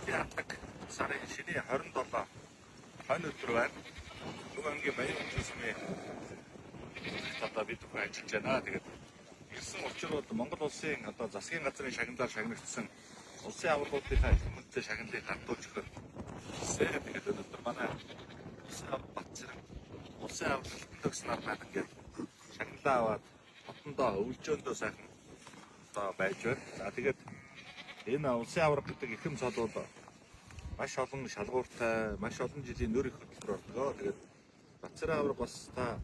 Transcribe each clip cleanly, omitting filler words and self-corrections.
яадаг сарын шинэ 27 хонь өдөр байна. Нөгөө ангийн баян жүсмээ одоо бид бүхэн ажиллаж байна. Тэгээд ирсэн учрууд Монгол улсын одоо засгийн газрын шагналаар шагнагдсан улсын аваргуудынхаа их хэмжээний шагналыг хандуулж өгөх. Тэгээд өнөөдөр манай улсын аварга Батцэрэг улсын аварга төгснөр маань ингээд шагналаа аваад хотондоо өвлжөөндөө сайхан одоо байж байна. За тэгээд энэ улсын аварга гэдэг их юм цол бол маш олон шалгууртай, маш олон жилийн нөр их хөтөлбөр ордог. Тэгээд Батцэрэг аварга бас та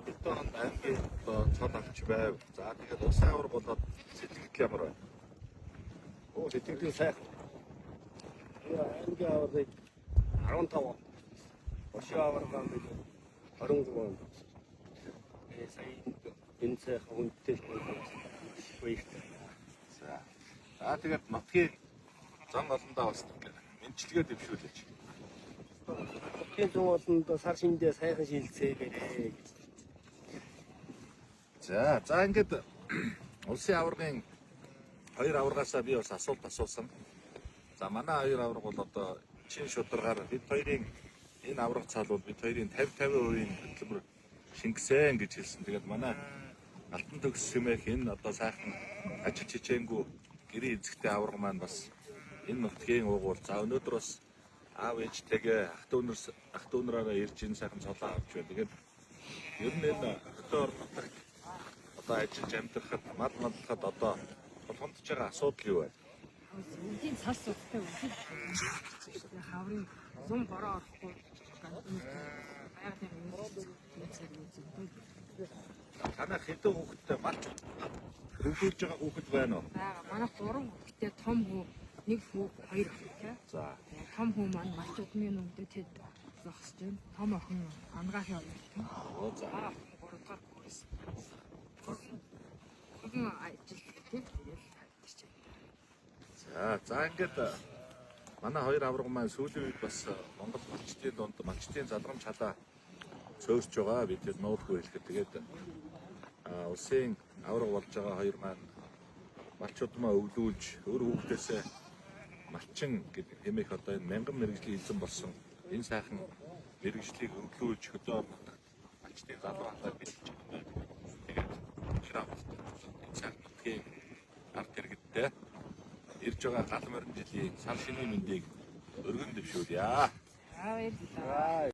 хэдэн онд аймгийн одоо цол авч байв. За тэгээд улсын аварга болоод сэтгэл ямар байна? Оо сэтгэл сайхан. Аймгийн аваргыг 15 он. Улсын аварга нь 26 он. Сая энэ сайхан үнэтэй баяртай. За тэгээд нутгийн зам олондоо бас мэдчилгээ дэвшүүлж. Нутгийн зам олонд сар шиндээ сайхан шилжсээгээрээ. За ингээд улсын аваргын хоёр аваргаасаа би бас асуулт асуусан. За манай хоёр аварга бол одоо чин шударгаар бид хоёрын энэ аварга цаал бол бид хоёрын 50-50% хөтөлбөр шингэсэн гэж хэлсэн. Тэгээд манай алтан төгс хэмээх энэ одоо сайхан ажил хичээнгүй гэрээ эзэгтэй аварга маань бас энэ нутгийн уугуул. За өнөөдөр бас аав ээжтэйгээ ах дүүнраараа ирж энэ сайхан цолоо авч байна. Тэгээд ер нь энэ хөтөө орнотог одоо ажиллаж амьдрахад мал маллахад одоо болгоомдож байгаа асуудал юу вэ? Үгийн цас цустай үгүй. Хаврын зам бороо орохгүй. Танай хэдэн хүүхэдтэй малч хөвгүүлж байгаа хүүхэд байна уу? Бага манайх 3 хүүхэдтэй том хүү, 1 хүү, 2 охин тий. За. Том хүү маань малчуудын өмнөд тэд зогсож байна. Том охин ангаахын хоёр тий. Оо за. 3 дахь хүүхэс. Хөгөн ажил тий. За ингээд манай хоёр аварга маань сүүлийн үед бас Монгол малчдын дунд малчдын залрамж халаа цөөрч байгаа. Бид тэр нуулгүй хэлэхэд тэгээд улсын аварга болж байгаа хоёр маань малчуудмаа өвлүүлж өөр хүүхдээсээ малчин гэдэг хэмээх одоо энэ мянган мэрэгжлийн эзэн болсон энэ сайхан мэрэгжлийг өвлүүлж хөдөө малчдын залуу халаа бэлдэж байгаа. Тэгээд храм сайхан нутгийн ард иргэдтэй ирж байгаа гал морин жилийн сар шинийн мэндийг өргөн дэвшүүлье. Баярлалаа.